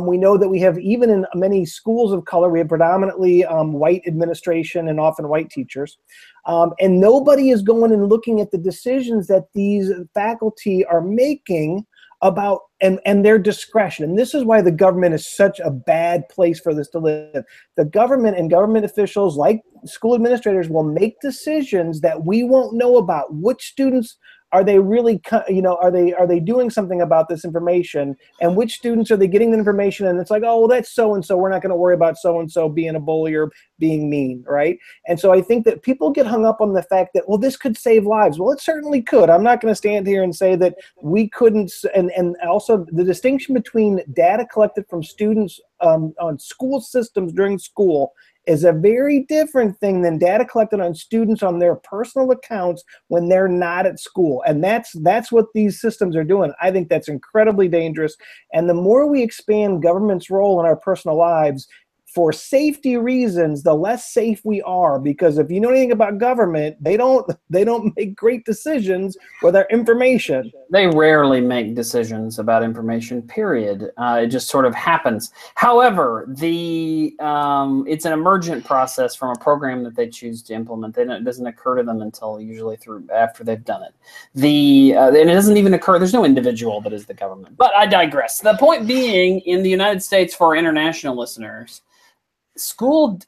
We know that we have, even in many schools of color, we have predominantly white administration and often white teachers. And nobody is going and looking at the decisions that these faculty are making about and their discretion. And this is why the government is such a bad place for this to live. The government and government officials, like school administrators, will make decisions that we won't know about. Which students are they really, are they doing something about this information? And which students are they getting the information? And it's like, oh, well, that's so-and-so. We're not going to worry about so-and-so being a bully or being mean, right? And so I think that people get hung up on the fact that, well, this could save lives. Well, it certainly could. I'm not going to stand here and say that we couldn't. And also the distinction between data collected from students on school systems during school is a very different thing than data collected on students on their personal accounts when they're not at school. And that's what these systems are doing. I think that's incredibly dangerous. And the more we expand government's role in our personal lives for safety reasons, the less safe we are. Because if you know anything about government, they don't make great decisions with our information. They rarely make decisions about information, period. It just sort of happens. However, it's an emergent process from a program that they choose to implement. It doesn't occur to them until usually after they've done it. And it doesn't even occur, there's no individual that is the government. But I digress. The point being, in the United States, for our international listeners,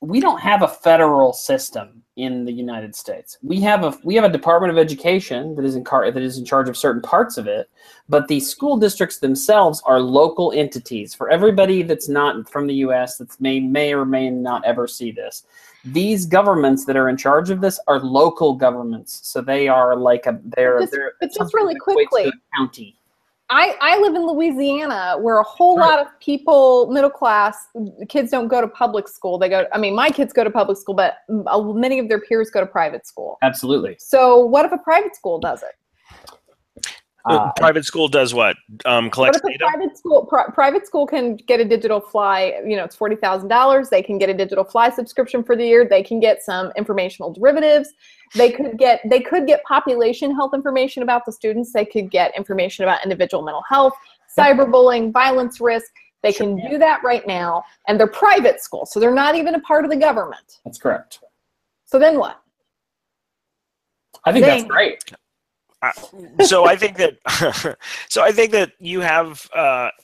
we don't have a federal system in the United States. We have a Department of Education that is in charge of certain parts of it, but the school districts themselves are local entities. For everybody that's not from the U.S. that may or may not ever see this, these governments that are in charge of this are local governments. So they are like just really quickly, a county. I live in Louisiana, where a whole lot of people, middle class, kids don't go to public school. My kids go to public school, but many of their peers go to private school. Absolutely. So what if a private school does it? Private school does what? Collects But if data? a private school can get a digital fly, it's $40,000. They can get a digital fly subscription for the year. They can get some informational derivatives. They could get population health information about the students. They could get information about individual mental health, cyberbullying, violence risk. They can do that right now, and they're private schools, so they're not even a part of the government. That's correct. So then what? I think that's great. So I think that you have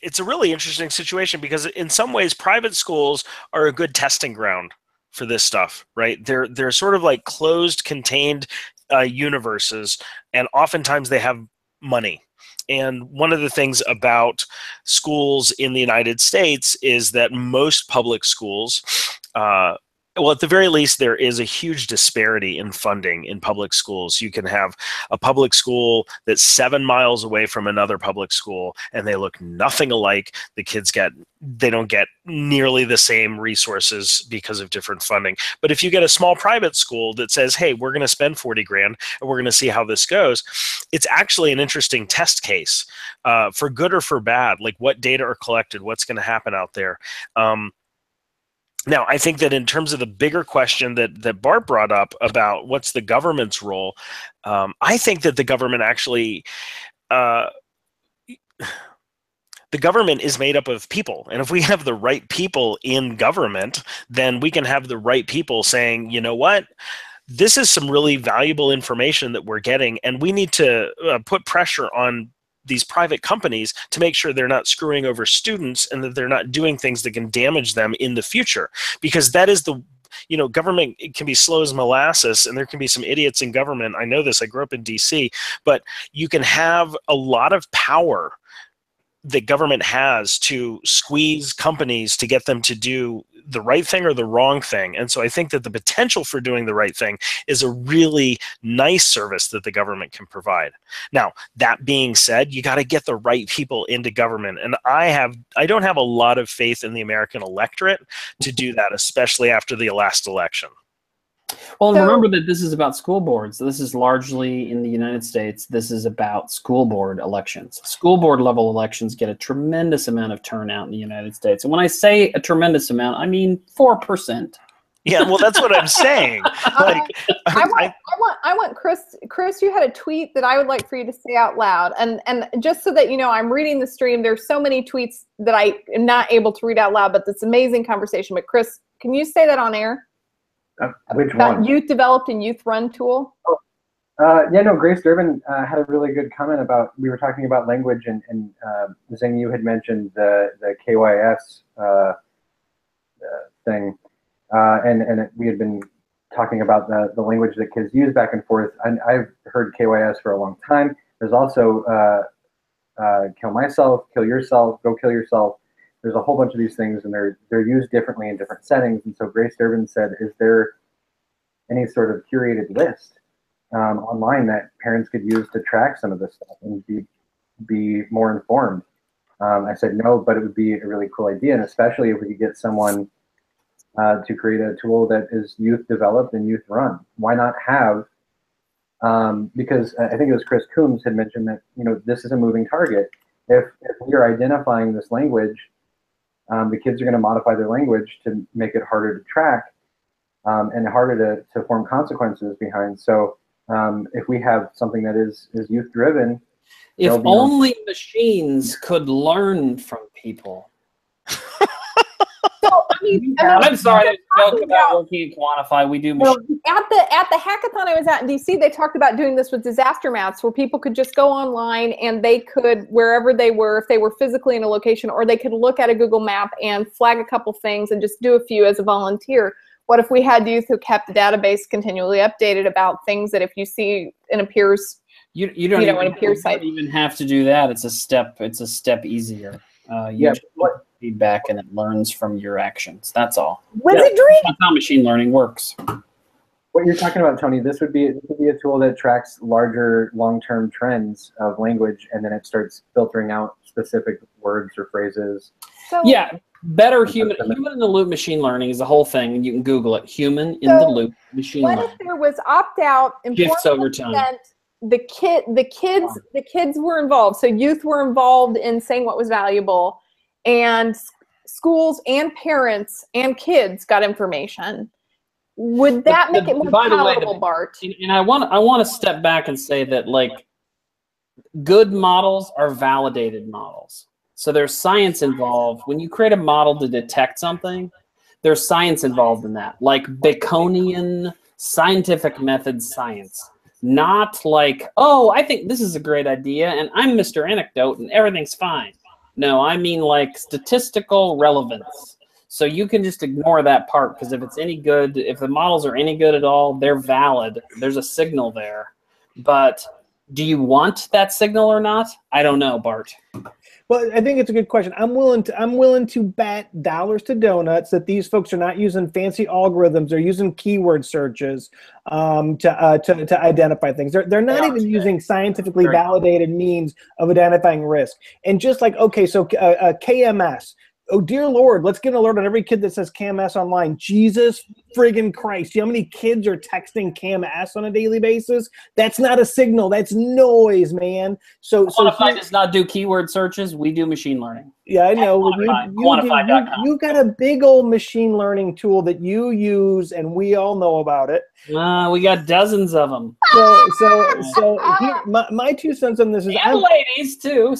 it's a really interesting situation because in some ways private schools are a good testing ground for this stuff, right? They're sort of like closed, contained universes, and oftentimes they have money. And one of the things about schools in the United States is that most public schools, well, at the very least, there is a huge disparity in funding in public schools. You can have a public school that's 7 miles away from another public school, and they look nothing alike. The kids they don't get nearly the same resources because of different funding. But if you get a small private school that says, hey, we're going to spend 40 grand and we're going to see how this goes, it's actually an interesting test case for good or for bad, like what data are collected, what's going to happen out there. Now, I think that in terms of the bigger question that Bart brought up about what's the government's role, I think that the government actually, the government is made up of people. And if we have the right people in government, then we can have the right people saying, you know what? This is some really valuable information that we're getting, and we need to put pressure on these private companies to make sure they're not screwing over students and that they're not doing things that can damage them in the future. Because that is government, it can be slow as molasses, and there can be some idiots in government. I know this, I grew up in DC, but you can have a lot of power that government has to squeeze companies to get them to do the right thing or the wrong thing. And so I think that the potential for doing the right thing is a really nice service that the government can provide. Now, that being said, you got to get the right people into government. And I don't have a lot of faith in the American electorate to do that, especially after the last election. Well, and remember that this is about school boards. This is largely in the United States. This is about school board elections. School board level elections get a tremendous amount of turnout in the United States. And when I say a tremendous amount, I mean 4%. Yeah, well, that's what I'm saying. Like, I want Chris, you had a tweet that I would like for you to say out loud. And just so that you know, I'm reading the stream. There's so many tweets that I am not able to read out loud, but this amazing conversation. But Chris, can you say that on air? Which about one? Youth developed and youth run tool. Yeah, no, Grace Durbin had a really good comment about, we were talking about language, and Zing, you had mentioned the KYS thing, and we had been talking about the language that kids use back and forth. And I've heard KYS for a long time. There's also kill myself, kill yourself, go kill yourself. There's a whole bunch of these things, and they're used differently in different settings. And so Grace Durbin said, is there any sort of curated list online that parents could use to track some of this stuff and be more informed? I said no, but it would be a really cool idea, and especially if we could get someone to create a tool that is youth developed and youth run. Why not have, because I think it was Chris Coombs had mentioned that, this is a moving target. If we are identifying this language, the kids are going to modify their language to make it harder to track and harder to form consequences behind. So if we have something that is youth driven, if only machines could learn from people. So, I'm sorry to joke about working at Quantify. We do machines. At the hackathon I was at in DC, they talked about doing this with disaster maps, where people could just go online and they could, wherever they were, if they were physically in a location, or they could look at a Google map and flag a couple things and just do a few as a volunteer. What if we had youth who kept a database continually updated about things that if you see in a peer's, you don't even have to do that. It's a step easier. Feedback, and it learns from your actions. That's all. That's how machine learning works. What you're talking about, Tony, this would be a tool that tracks larger long-term trends of language, and then it starts filtering out specific words or phrases. So, yeah, better human in the loop machine learning is the whole thing, and you can Google it. Human in the loop machine learning. What if there was opt-out, shifts over time? the kids were involved. So youth were involved in saying what was valuable, and schools and parents and kids got information. Would that make it more palatable, Bart? And I want to step back and say that, like, good models are validated models. So there's science involved. When you create a model to detect something, there's science involved in that, like Baconian scientific method science. Not like, oh, I think this is a great idea and I'm Mr. Anecdote and everything's fine. No, I mean like statistical relevance. So you can just ignore that part, because if it's any good, if the models are any good at all, they're valid. There's a signal there. But do you want that signal or not? I don't know, Bart. Well, I think it's a good question. I'm willing to bet dollars to donuts that these folks are not using fancy algorithms. They're using keyword searches to identify things. They're not even using scientifically validated means of identifying risk. And just like, okay, so KMS. Oh, dear Lord, let's get an alert on every kid that says KMS online. Jesus friggin' Christ. You know how many kids are texting KMS on a daily basis? That's not a signal. That's noise, man. So Quantify does not do keyword searches. We do machine learning. Yeah, I know. You got a big old machine learning tool that you use, and we all know about it. We got dozens of them. So here, my 2 cents on this is, and ladies too.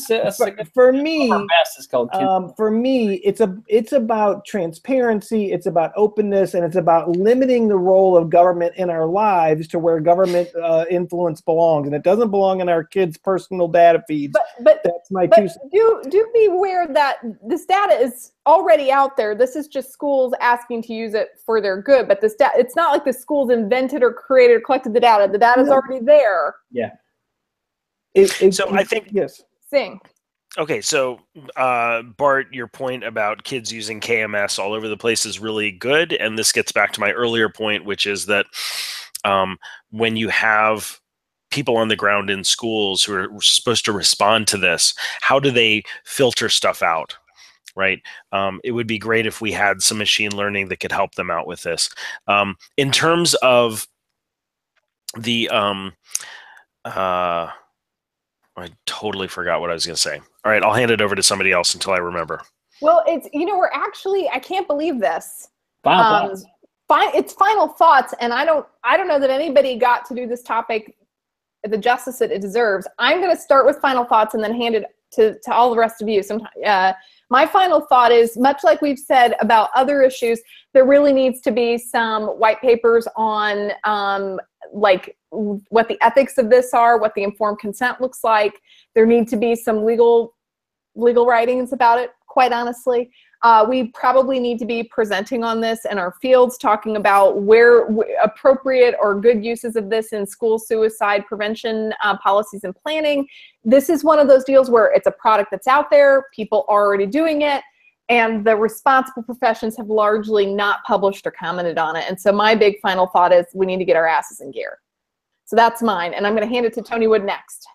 For me, our best is called for me, it's about transparency, it's about openness, and it's about limiting the role of government in our lives to where government influence belongs, and it doesn't belong in our kids' personal data feeds. But that's my 2 cents. Do be aware that this data is already out there. This is just schools asking to use it for their good. But it's not like the schools invented or created or collected the data. The data is already there. Yeah. I think yes. Sing. Okay, so Bart, your point about kids using KMS all over the place is really good, and this gets back to my earlier point, which is that when you have people on the ground in schools who are supposed to respond to this, how do they filter stuff out, right? It would be great if we had some machine learning that could help them out with this. In terms of the, I totally forgot what I was going to say. All right, I'll hand it over to somebody else until I remember. Well, we're actually, I can't believe this. Final thoughts. It's final thoughts, and I don't know that anybody got to do this topic the justice that it deserves. I'm going to start with final thoughts and then hand it to all the rest of you. My final thought is, much like we've said about other issues, there really needs to be some white papers on like what the ethics of this are, what the informed consent looks like. There need to be some legal writings about it, quite honestly. We probably need to be presenting on this in our fields, talking about where appropriate or good uses of this in school suicide prevention policies and planning. This is one of those deals where it's a product that's out there, people are already doing it, and the responsible professions have largely not published or commented on it. And so my big final thought is we need to get our asses in gear. So that's mine, and I'm going to hand it to Tony Wood next.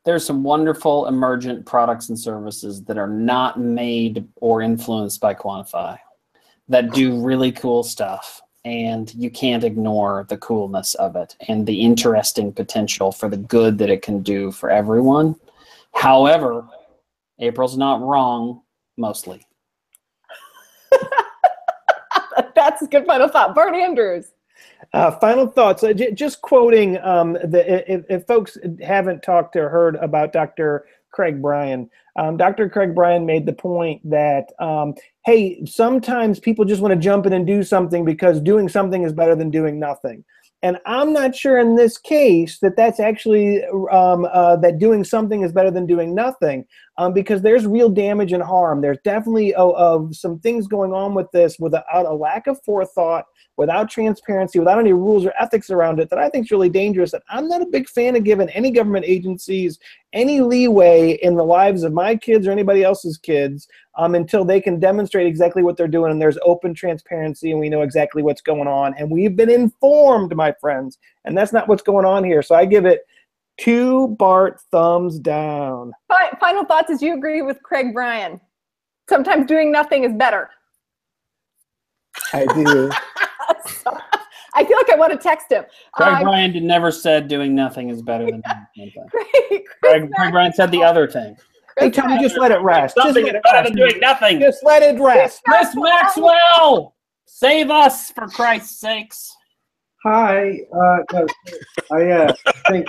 There's some wonderful emergent products and services that are not made or influenced by Quantify that do really cool stuff, and you can't ignore the coolness of it and the interesting potential for the good that it can do for everyone. However, April's not wrong, mostly. That's a good final thought. Bart Andrews. Final thoughts. Just quoting, if folks haven't talked or heard about Dr. Craig Bryan, Dr. Craig Bryan made the point that, hey, sometimes people just want to jump in and do something because doing something is better than doing nothing. And I'm not sure in this case that that's actually that doing something is better than doing nothing, because there's real damage and harm. There's definitely some things going on with this without a lack of forethought, without transparency, without any rules or ethics around it, that I think is really dangerous. And I'm not a big fan of giving any government agencies any leeway in the lives of my kids or anybody else's kids until they can demonstrate exactly what they're doing, and there's open transparency and we know exactly what's going on. And we've been informed, my friends, and that's not what's going on here. So I give it 2 Bart thumbs down. Final thoughts is you agree with Craig Bryan. Sometimes doing nothing is better. I do. I feel like I want to text him. Craig Bryan never said doing nothing is better than doing something. Craig Bryan said the other thing. Hey, Tony, just let it rest. Something is better than doing nothing. Just let it rest. Chris Maxwell, save us for Christ's sakes. Hi. No, I think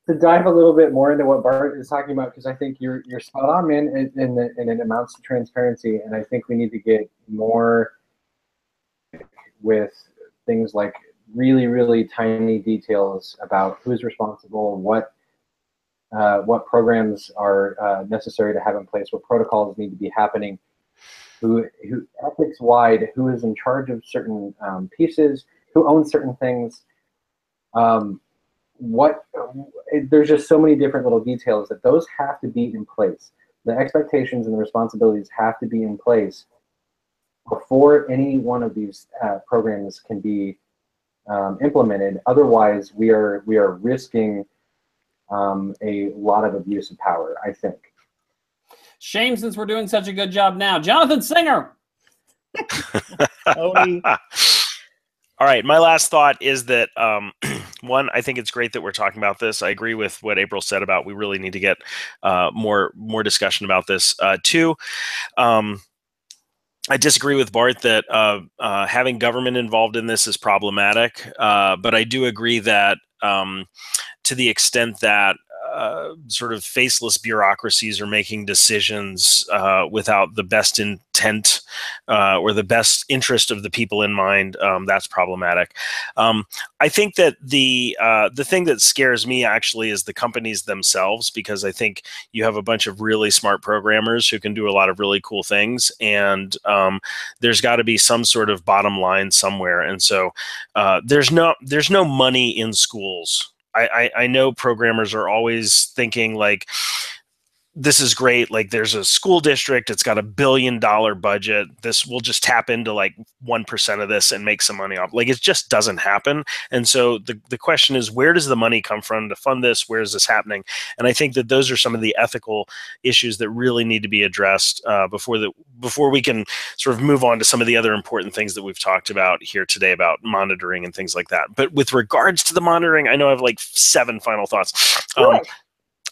to dive a little bit more into what Bart is talking about, because I think you're spot on, man, and it amounts to transparency, and I think we need to get more with things like really, really tiny details about who's responsible, what programs are necessary to have in place, what protocols need to be happening, who ethics wide, who is in charge of certain pieces, who owns certain things. There's just so many different little details that those have to be in place. The expectations and the responsibilities have to be in place before any one of these programs can be implemented. Otherwise, we are risking a lot of abuse of power, I think. Shame, since we're doing such a good job now. Jonathan Singer. Tony. All right, my last thought is that, one, I think it's great that we're talking about this. I agree with what April said about we really need to get more discussion about this. Two, I disagree with Bart that having government involved in this is problematic, but I do agree that to the extent that sort of faceless bureaucracies are making decisions without the best intent or the best interest of the people in mind, that's problematic. I think that the thing that scares me actually is the companies themselves, because I think you have a bunch of really smart programmers who can do a lot of really cool things, and there's got to be some sort of bottom line somewhere. And so there's no money in schools. I know programmers are always thinking like, this is great. Like, there's a school district, it's got $1 billion budget. This will just tap into like 1% of this and make some money off. Like, it just doesn't happen. And so the question is, where does the money come from to fund this? Where is this happening? And I think that those are some of the ethical issues that really need to be addressed before we can sort of move on to some of the other important things that we've talked about here today about monitoring and things like that. But with regards to the monitoring, I know I have like 7 final thoughts.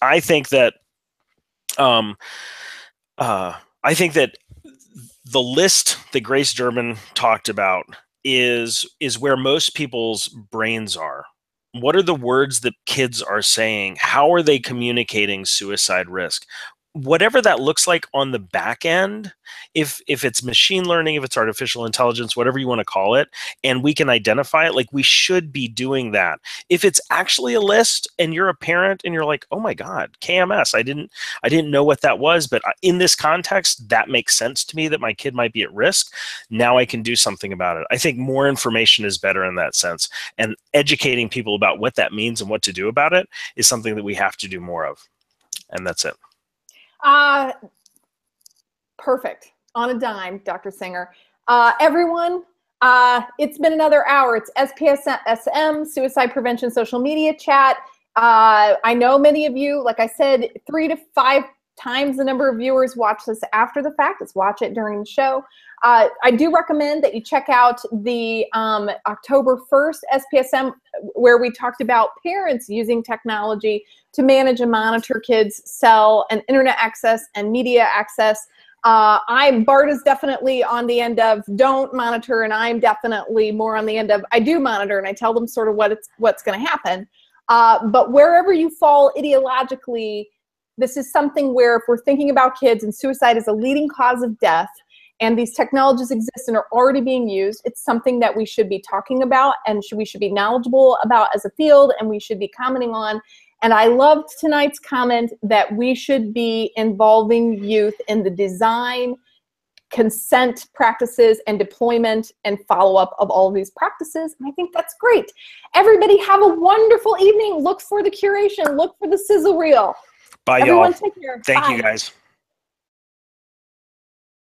I think that the list that Grace Durbin talked about is where most people's brains are. What are the words that kids are saying? How are they communicating suicide risk? Whatever that looks like on the back end, if it's machine learning, if it's artificial intelligence, whatever you want to call it, and we can identify it, like, we should be doing that. If it's actually a list and you're a parent and you're like, oh my God, KMS, I didn't know what that was, but in this context, that makes sense to me that my kid might be at risk. Now I can do something about it. I think more information is better in that sense, and educating people about what that means and what to do about it is something that we have to do more of. And that's it. Perfect. On a dime, Dr. Singer. Everyone, it's been another hour. It's SPSM, Suicide Prevention Social Media Chat. I know many of you, like I said, 3 to 5 times the number of viewers watch this after the fact. Let's watch it during the show. I do recommend that you check out the October 1st SPSM, where we talked about parents using technology to manage and monitor kids' cell and internet access and media access. Bart is definitely on the end of don't monitor, and I'm definitely more on the end of I do monitor, and I tell them sort of what's going to happen. But wherever you fall ideologically, this is something where if we're thinking about kids and suicide is a leading cause of death, and these technologies exist and are already being used, it's something that we should be talking about and we should be knowledgeable about as a field, and we should be commenting on. And I loved tonight's comment that we should be involving youth in the design, consent practices, and deployment and follow-up of all of these practices. And I think that's great. Everybody have a wonderful evening. Look for the curation. Look for the sizzle reel. Bye, Everyone y'all. take care. Thank Bye. you, guys.